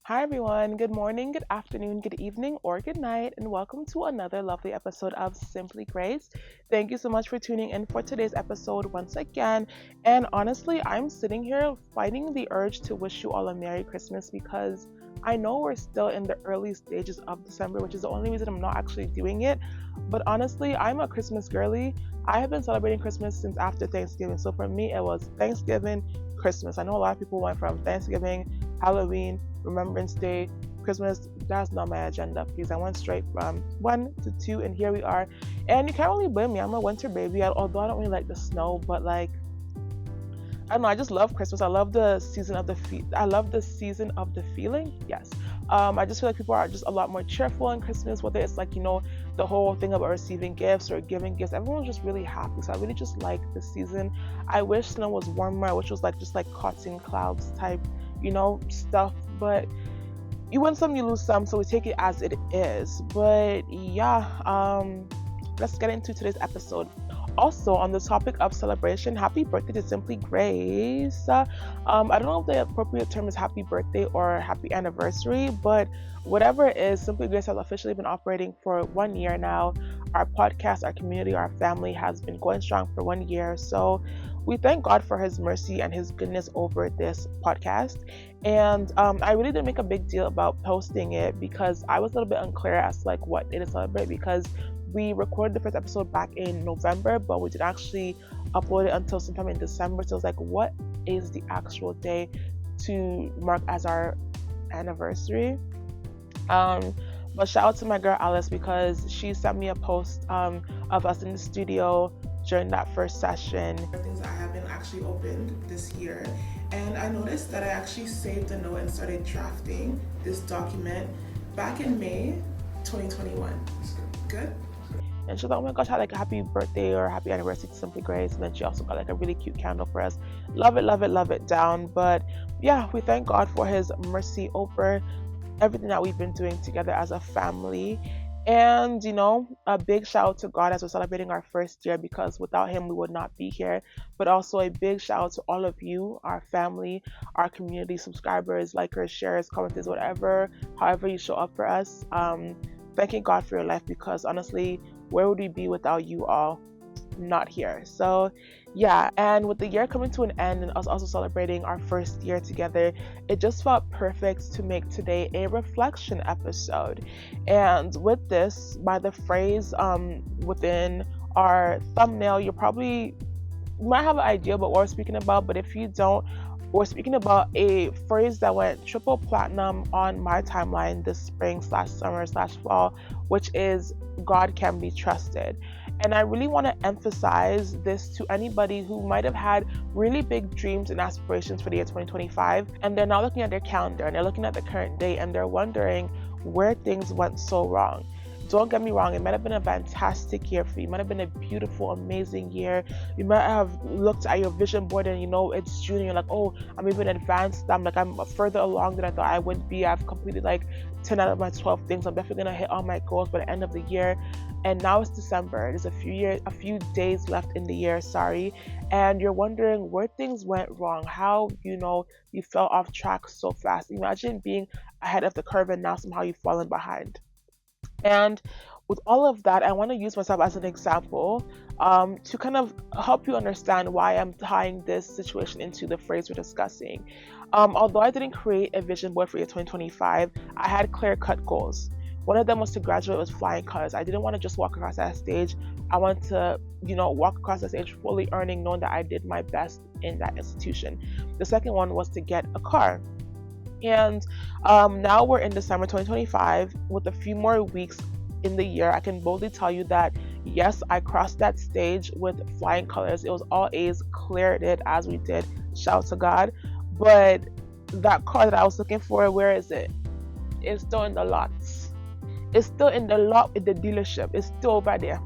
Hi, everyone. Good morning, good afternoon, good evening, or good night, and welcome to another lovely episode of Simply Grace. Thank you so much for tuning in for today's episode once again. And honestly, I'm sitting here fighting the urge to wish you all a Merry Christmas because I know we're still in the early stages of December, which is the only reason I'm not actually doing it. But honestly, I'm a Christmas girly. I have been celebrating Christmas since after Thanksgiving. So for me, it was Thanksgiving, Christmas. I know a lot of people went from Thanksgiving, Halloween, Remembrance Day, Christmas. That's not my agenda, please. I went straight from one to two, and here we are. And you can't really blame me. I'm a winter baby, although I don't really like the snow, but like, I don't know. I just love Christmas. I love the season of I love the season of the feeling. Yes. I just feel like people are just a lot more cheerful in Christmas. Whether it's like the whole thing about receiving gifts or giving gifts, everyone's just really happy. So I really just like the season. I wish snow was warmer. I wish it was like just like cotton clouds type, stuff. But you win some, you lose some. So we take it as it is. But yeah, let's get into today's episode. Also, on the topic of celebration, happy birthday to Simply Grace. I don't know if the appropriate term is happy birthday or happy anniversary, but whatever it is, Simply Grace has officially been operating for 1 year now. Our podcast, our community, our family has been going strong for 1 year. So we thank God for His mercy and His goodness over this podcast. And I really didn't make a big deal about posting it because I was a little bit unclear as to like what day to celebrate because we recorded the first episode back in November, but we didn't actually upload it until sometime in December. So it was like, what is the actual day to mark as our anniversary? But shout out to my girl Alice because she sent me a post of us in the studio during that first session. Things that I haven't actually opened this year. And I noticed that I actually saved a note and started drafting this document back in May 2021. Good? And she was like, oh my gosh, I had like a happy birthday or happy anniversary to Simply Grace. And then she also got like a really cute candle for us. Love it, love it, love it down. But yeah, we thank God for His mercy over everything that we've been doing together as a family. And a big shout out to God as we're celebrating our first year because without Him we would not be here. But also a big shout out to all of you, our family, our community, subscribers, likers, shares, commenters, whatever, however you show up for us. Thanking God for your life because honestly, where would we be without you all? Not here. So yeah, and with the year coming to an end and us also celebrating our first year together, it just felt perfect to make today a reflection episode. And with this, by the phrase within our thumbnail, you might have an idea about what we're speaking about, but if you don't, we're speaking about a phrase that went triple platinum on my timeline this spring/summer/fall, which is God can be trusted. And I really want to emphasize this to anybody who might have had really big dreams and aspirations for the year 2025, and they're now looking at their calendar and they're looking at the current day and they're wondering where things went so wrong. Don't get me wrong, it might have been a fantastic year for you. It might have been a beautiful, amazing year. You might have looked at your vision board and it's June and you're like, oh, I'm even advanced. I'm further along than I thought I would be. I've completed like 10 out of my 12 things. I'm definitely gonna hit all my goals by the end of the year. And now it's December. There's a few days left in the year, and you're wondering where things went wrong, how you fell off track so fast. Imagine being ahead of the curve and now somehow you've fallen behind. And with all of that, I want to use myself as an example to kind of help you understand why I'm tying this situation into the phrase we're discussing. Although I didn't create a vision board for year 2025, I had clear-cut goals. One of them was to graduate with flying colors. I didn't want to just walk across that stage. I wanted to, walk across the stage fully earning, knowing that I did my best in that institution. The second one was to get a car. And now we're in December 2025. With a few more weeks in the year, I can boldly tell you that yes, I crossed that stage with flying colors. It was all A's, cleared it as we did. Shout out to God. But that car that I was looking for, where is it? It's still in the lots. It's still in the lot in the dealership. It's still over there.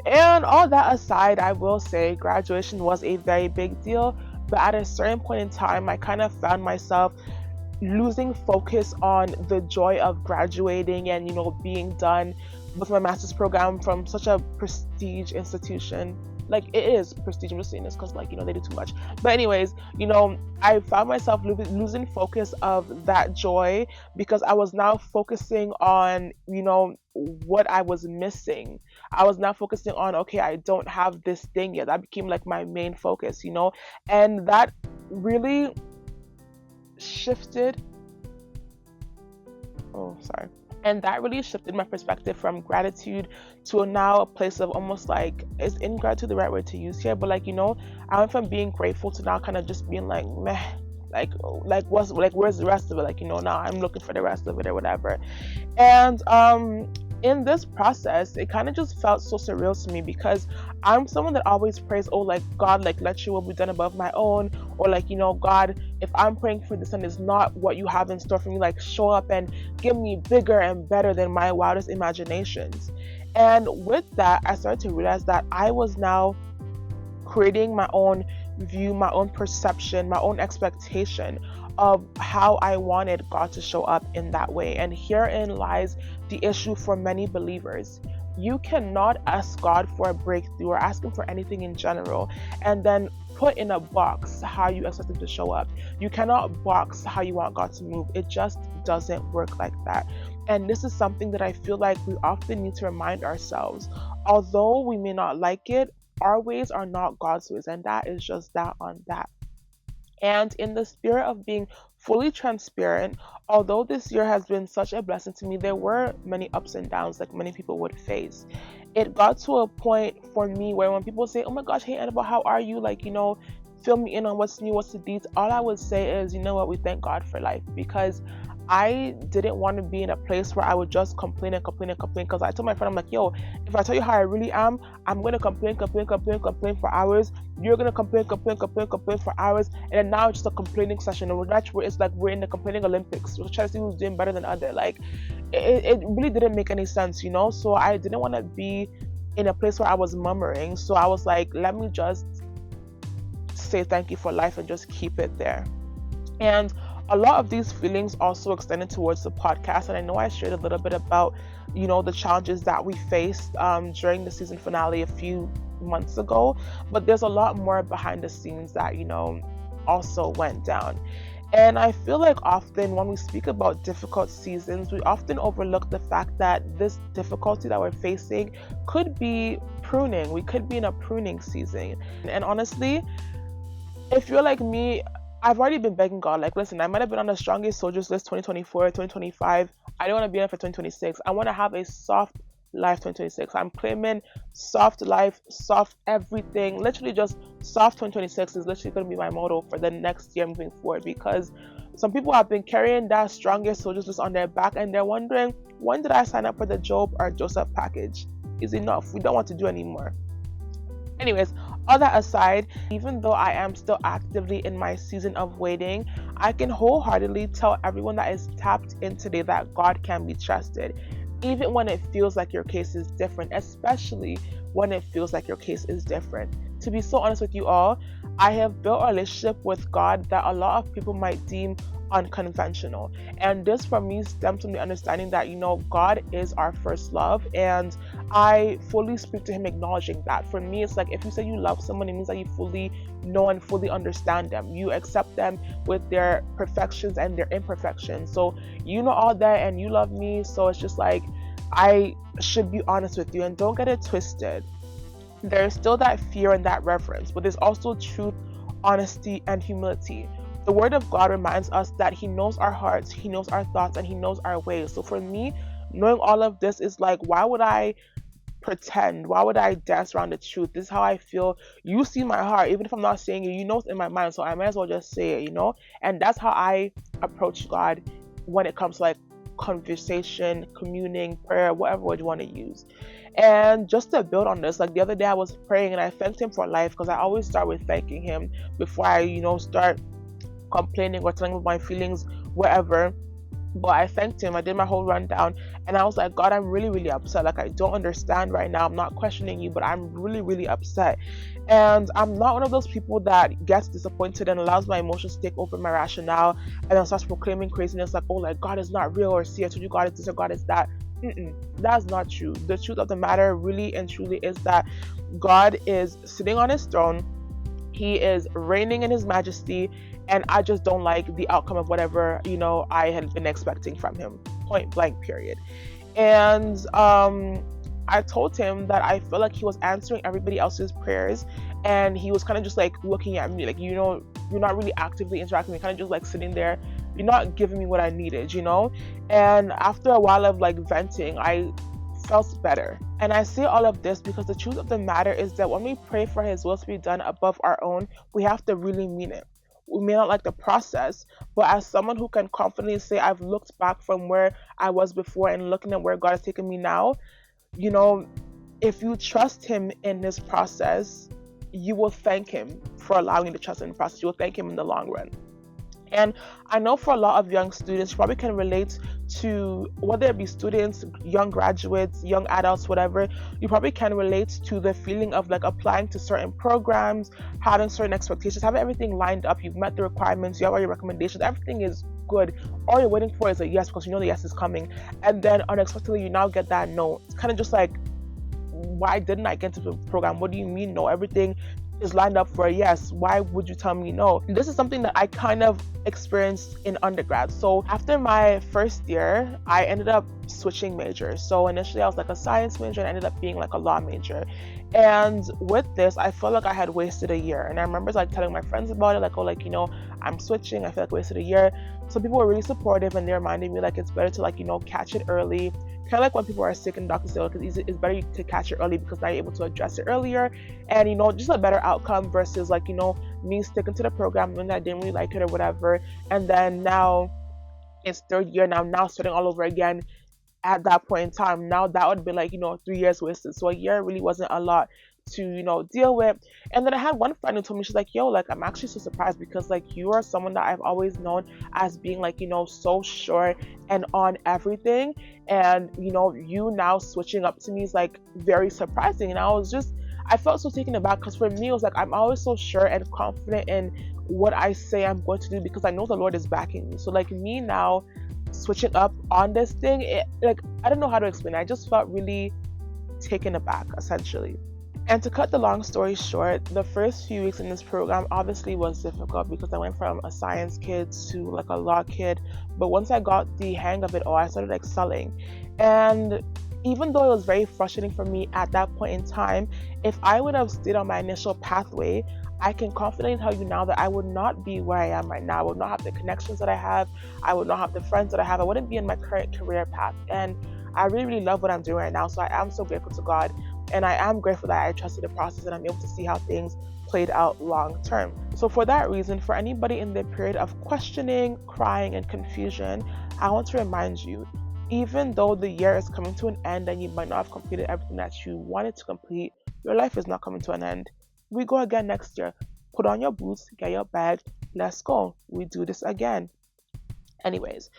And all that aside, I will say graduation was a very big deal. But at a certain point in time, I kind of found myself losing focus on the joy of graduating and, being done with my master's program from such a prestige institution like it is prestige. I'm just saying this because like, they do too much. But anyways, I found myself losing focus of that joy because I was now focusing on, what I was missing. I was now focusing on, okay, I don't have this thing yet. That became like my main focus, and that really shifted. Oh, sorry. And that really shifted my perspective from gratitude to now a place of almost like, is ingratitude the right word to use here? But like, I went from being grateful to now kind of just being like, meh, where's the rest of it? Like, now I'm looking for the rest of it or whatever. And in this process, it kind of just felt so surreal to me because I'm someone that always prays, oh, like, God, like, let your will be done above my own, or like, God, if I'm praying for this and it's not what you have in store for me, like, show up and give me bigger and better than my wildest imaginations. And with that, I started to realize that I was now creating my own view, my own perception, my own expectation of how I wanted God to show up in that way. And herein lies the issue for many believers. You cannot ask God for a breakthrough or ask Him for anything in general and then put in a box how you expect Him to show up. You cannot box how you want God to move. It just doesn't work like that. And this is something that I feel like we often need to remind ourselves. Although we may not like it, our ways are not God's ways, and that is just that on that. And in the spirit of being fully transparent, although this year has been such a blessing to me, there were many ups and downs like many people would face. It got to a point for me where when people say, oh my gosh, hey Annabelle, how are you? Like, fill me in on what's new, what's the deeds. All I would say is, we thank God for life, because I didn't want to be in a place where I would just complain and complain and complain. Because I told my friend, I'm like, yo, if I tell you how I really am, I'm going to complain for hours. You're going to complain for hours. And then now it's just a complaining session. And that's where it's like we're in the complaining Olympics. We're trying to see who's doing better than other. Like, it really didn't make any sense, So I didn't want to be in a place where I was murmuring. So I was like, let me just say thank you for life and just keep it there. And a lot of these feelings also extended towards the podcast. And I know I shared a little bit about, the challenges that we faced during the season finale a few months ago. But there's a lot more behind the scenes that, also went down. And I feel like often when we speak about difficult seasons, we often overlook the fact that this difficulty that we're facing could be pruning. We could be in a pruning season. And honestly, if you're like me, I've already been begging God, like, listen, I might have been on the strongest soldiers list 2024, 2025. I don't want to be on it for 2026. I want to have a soft life 2026. I'm claiming soft life, soft everything. Literally just soft 2026 is literally going to be my motto for the next year moving forward, because some people have been carrying that strongest soldiers list on their back and they're wondering, when did I sign up for the Job or Joseph package? Is enough. We don't want to do anymore. Anyways, all that aside, even though I am still actively in my season of waiting, I can wholeheartedly tell everyone that is tapped in today that God can be trusted, even when it feels like your case is different, especially when it feels like your case is different. To be so honest with you all, I have built a relationship with God that a lot of people might deem unconventional. And this for me stems from the understanding that, God is our first love. And I fully speak to Him acknowledging that. For me, it's like if you say you love someone, it means that you fully know and fully understand them. You accept them with their perfections and their imperfections. So you know all that and you love me. So it's just like, I should be honest with you, and don't get it twisted. There's still that fear and that reverence, but there's also truth, honesty, and humility. The Word of God reminds us that He knows our hearts, He knows our thoughts, and He knows our ways. So for me, knowing all of this is like, why would I pretend? Why would I dance around the truth? This is how I feel. You see my heart, even if I'm not saying it, you know it's in my mind, so I might as well just say it, And that's how I approach God when it comes to like conversation, communing, prayer, whatever word you want to use. And just to build on this, like the other day I was praying and I thanked Him for life, because I always start with thanking Him before I, start complaining or telling me my feelings, whatever. But I thanked Him. I did my whole rundown and I was like, God, I'm really, really upset. Like, I don't understand right now. I'm not questioning you, but I'm really, really upset. And I'm not one of those people that gets disappointed and allows my emotions to take over my rationale and then starts proclaiming craziness like, oh, like God is not real, or see, I told you God is this or God is that. That's not true. The truth of the matter really and truly is that God is sitting on his throne. He is reigning in his majesty, and I just don't like the outcome of whatever, I had been expecting from him. Point blank, period. And I told him that I felt like he was answering everybody else's prayers, and he was kind of just like looking at me like, you're not really actively interacting, you're kind of just like sitting there, you're not giving me what I needed. And after a while of like venting, I felt better. And I say all of this because the truth of the matter is that when we pray for his will to be done above our own, we have to really mean it. We may not like the process, but as someone who can confidently say, I've looked back from where I was before and looking at where God has taken me now, you know, if you trust him in this process, you will thank him for allowing you to trust in the process. You will thank him in the long run. And I know for a lot of young students, you probably can relate to, whether it be students, young graduates, young adults, whatever, you probably can relate to the feeling of like applying to certain programs, having certain expectations, having everything lined up. You've met the requirements, you have all your recommendations, everything is good. All you're waiting for is a yes, because you know the yes is coming. And then unexpectedly, you now get that no. It's kind of just like, why didn't I get into the program? What do you mean no? Everything is lined up for a yes. Why would you tell me no? This is something that I kind of experienced in undergrad. So after my first year, I ended up switching majors. So initially I was like a science major and ended up being like a law major. And with this, I felt like I had wasted a year. And I remember like telling my friends about it, like, oh, like, I'm switching. I feel like I wasted a year. So people were really supportive, and they reminded me like it's better to like, catch it early. Kind of like when people are sick and doctors say, oh, it's better to catch it early because now you're able to address it earlier, and just a better outcome versus like me sticking to the program when I didn't really like it or whatever, and then now it's third year now starting all over again. At that point in time, now that would be like 3 years wasted. So a year really wasn't a lot to deal with. And then I had one friend who told me, she's like, yo, like, I'm actually so surprised because like you are someone that I've always known as being like so sure and on everything, and you now switching up to me is like very surprising. And I felt so taken aback because for me it was like I'm always so sure and confident in what I say I'm going to do because I know the Lord is backing me. So like me now switching up on this thing, like, I don't know how to explain it. I just felt really taken aback, essentially. And to cut the long story short, the first few weeks in this program obviously was difficult because I went from a science kid to like a law kid. But once I got the hang of it all, I started excelling. And even though it was very frustrating for me at that point in time, if I would have stayed on my initial pathway, I can confidently tell you now that I would not be where I am right now. I would not have the connections that I have. I would not have the friends that I have. I wouldn't be in my current career path. And I really, really love what I'm doing right now. So I am so grateful to God. And I am grateful that I trusted the process and I'm able to see how things played out long term. So for that reason, for anybody in the period of questioning, crying, and confusion, I want to remind you, even though the year is coming to an end and you might not have completed everything that you wanted to complete, your life is not coming to an end. We go again next year. Put on your boots, get your bag, let's go. We do this again. Anyways,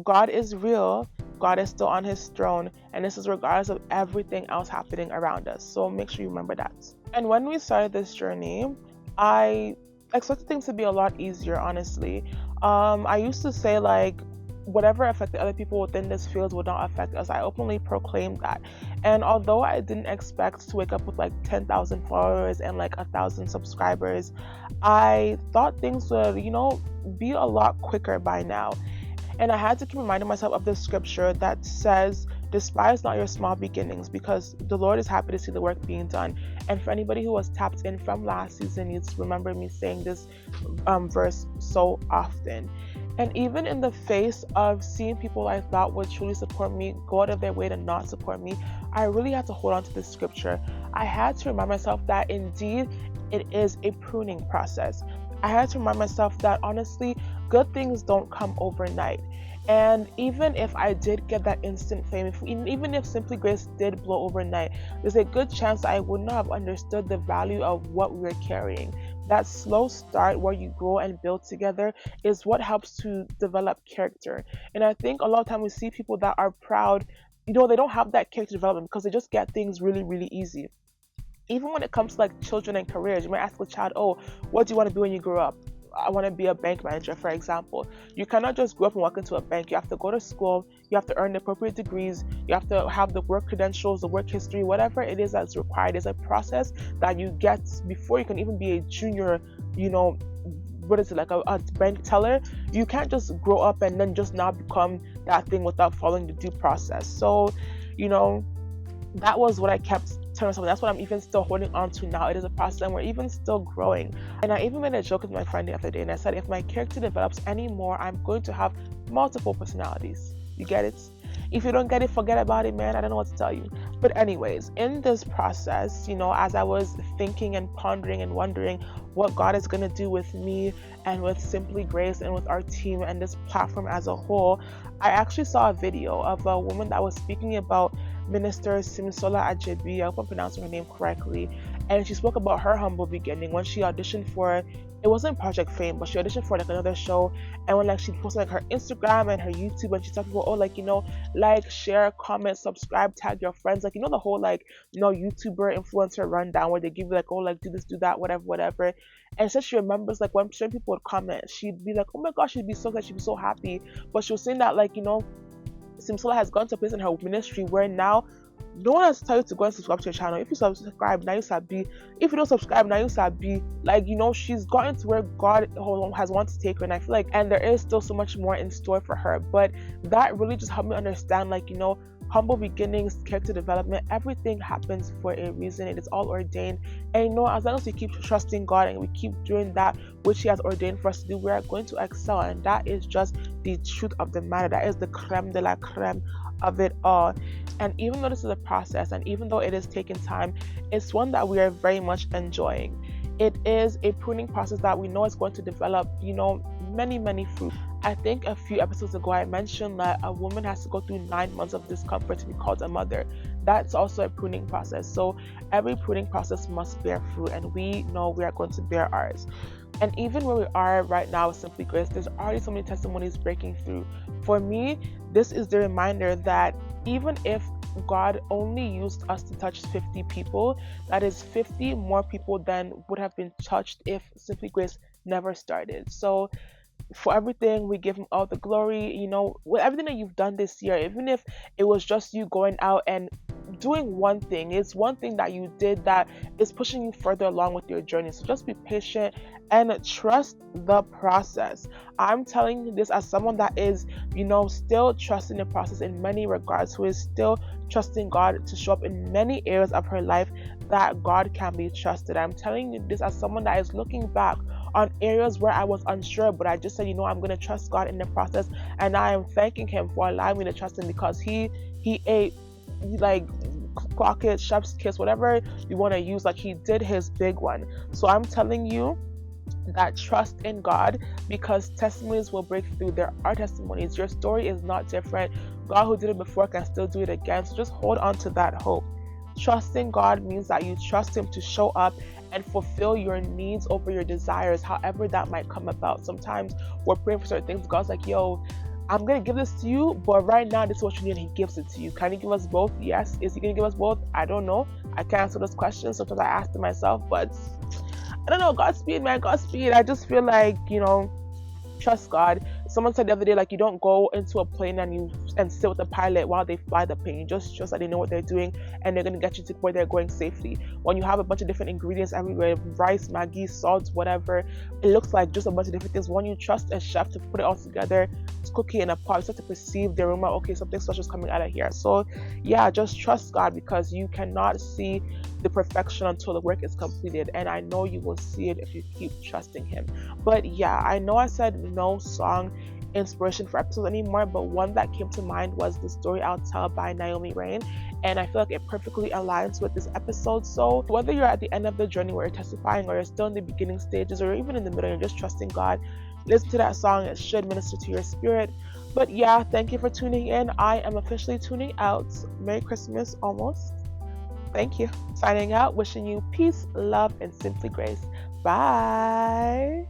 God is real. God is still on his throne, and this is regardless of everything else happening around us. So make sure you remember that. And when we started this journey, I expected things to be a lot easier, honestly. I used to say like, whatever affected other people within this field would not affect us. I openly proclaimed that. And although I didn't expect to wake up with like 10,000 followers and like 1,000 subscribers, I thought things would, be a lot quicker by now. And I had to keep reminding myself of the scripture that says, despise not your small beginnings, because the Lord is happy to see the work being done. And for anybody who was tapped in from last season, you remember me saying this verse so often. And even in the face of seeing people I thought would truly support me go out of their way to not support me, I really had to hold on to this scripture. I had to remind myself that indeed it is a pruning process. I had to remind myself that honestly, good things don't come overnight. And even if I did get that instant fame, even if Simply Grace did blow overnight, there's a good chance that I would not have understood the value of what we were carrying. That slow start where you grow and build together is what helps to develop character. And I think a lot of time we see people that are proud, they don't have that character development because they just get things really, really easy. Even when it comes to like children and careers, you might ask a child, oh, what do you want to be when you grow up? I want to be a bank manager, for example. You cannot just grow up and walk into a bank. You have to go to school, you have to earn the appropriate degrees, you have to have the work credentials, the work history, whatever it is that's required. Is a process that you get before you can even be a junior, what is it, like a bank teller. You can't just grow up and then just now become that thing without following the due process. So, that was what I kept telling myself. That's what I'm even still holding on to now. It is a process and we're even still growing. And I even made a joke with my friend the other day and I said, if my character develops anymore, I'm going to have multiple personalities. You get it? If you don't get it, forget about it, man. I don't know what to tell you. But anyways, in this process, as I was thinking and pondering and wondering what God is going to do with me and with Simply Grace and with our team and this platform as a whole, I actually saw a video of a woman that was speaking about Minister Simsola Ajebi. I hope I'm pronouncing her name correctly. And she spoke about her humble beginning when she auditioned for, it wasn't Project Fame, but she auditioned for like another show. And when she posted like her Instagram and her YouTube, and she told people, like, share, comment, subscribe, tag your friends, the whole YouTuber influencer rundown where they give you do this, do that, whatever. And so she remembers when certain people would comment, she'd be like, oh my gosh, she'd be so glad, she'd be so happy. But she was saying that Simsola has gone to a place in her ministry where now no one has to tell you to go and subscribe to your channel. If you subscribe, now you sabi. If you don't subscribe, now you sabi. She's gotten to where God has wanted to take her, and I feel and there is still so much more in store for her. But that really just helped me understand, humble beginnings, character development, everything happens for a reason. It is all ordained. And as long as we keep trusting God and we keep doing that which He has ordained for us to do, we are going to excel. And that is just the truth of the matter. That is the creme de la creme of it all. And even though this is a process, and even though it is taking time, it's one that we are very much enjoying. It is a pruning process that we know is going to develop, many fruits. I think a few episodes ago I mentioned that a woman has to go through 9 months of discomfort to be called a mother. That's also a pruning process. So every pruning process must bear fruit, and we know we are going to bear ours. And even where we are right now with Simply Grace, there's already so many testimonies breaking through. For me, this is the reminder that even if God only used us to touch 50 people, that is 50 more people than would have been touched if Simply Grace never started. So for everything, we give Him all the glory. With everything that you've done this year, even if it was just you going out and doing one thing, it's one thing that you did that is pushing you further along with your journey. So just be patient and trust the process. I'm telling you this as someone that is, still trusting the process in many regards, who is still trusting God to show up in many areas of her life that God can be trusted. I'm telling you this as someone that is looking back on areas where I was unsure, but I just said, I'm going to trust God in the process, and I am thanking Him for allowing me to trust Him, because He ate clock it, chef's kiss, whatever you want to use, He did His big one. So I'm telling you that trust in God, because testimonies will break through. There are testimonies. Your story is not different. God who did it before can still do it again. So just hold on to that hope. Trusting God means that you trust Him to show up and fulfill your needs over your desires, however that might come about. Sometimes we're praying for certain things. God's like, yo, I'm going to give this to you, but right now this is what you need, and He gives it to you. Can He give us both? Yes. Is He going to give us both? I don't know. I can't answer those questions. Sometimes I ask them myself, but I don't know. Godspeed, man. Godspeed. I just feel trust God. Someone said the other day, you don't go into a plane and sit with the pilot while they fly the plane. You just trust that they know what they're doing and they're going to get you to where they're going safely. When you have a bunch of different ingredients everywhere, rice, Maggi, salt, whatever, it looks like just a bunch of different things. When you trust a chef to put it all together, to cook it in a pot, you start to perceive the aroma. Okay, something special is coming out of here. So yeah, just trust God, because you cannot see the perfection until the work is completed, and I know you will see it if you keep trusting Him. But yeah, I know I said no song inspiration for episodes anymore, but one that came to mind was The Story I'll Tell by Naomi Rain, and I feel like it perfectly aligns with this episode. So whether you're at the end of the journey where you're testifying, or you're still in the beginning stages, or even in the middle, you're just trusting God, listen to that song. It should minister to your spirit. But yeah, thank you for tuning in. I am officially tuning out. Merry Christmas almost. Thank you. Signing out, wishing you peace, love, and simply grace. Bye.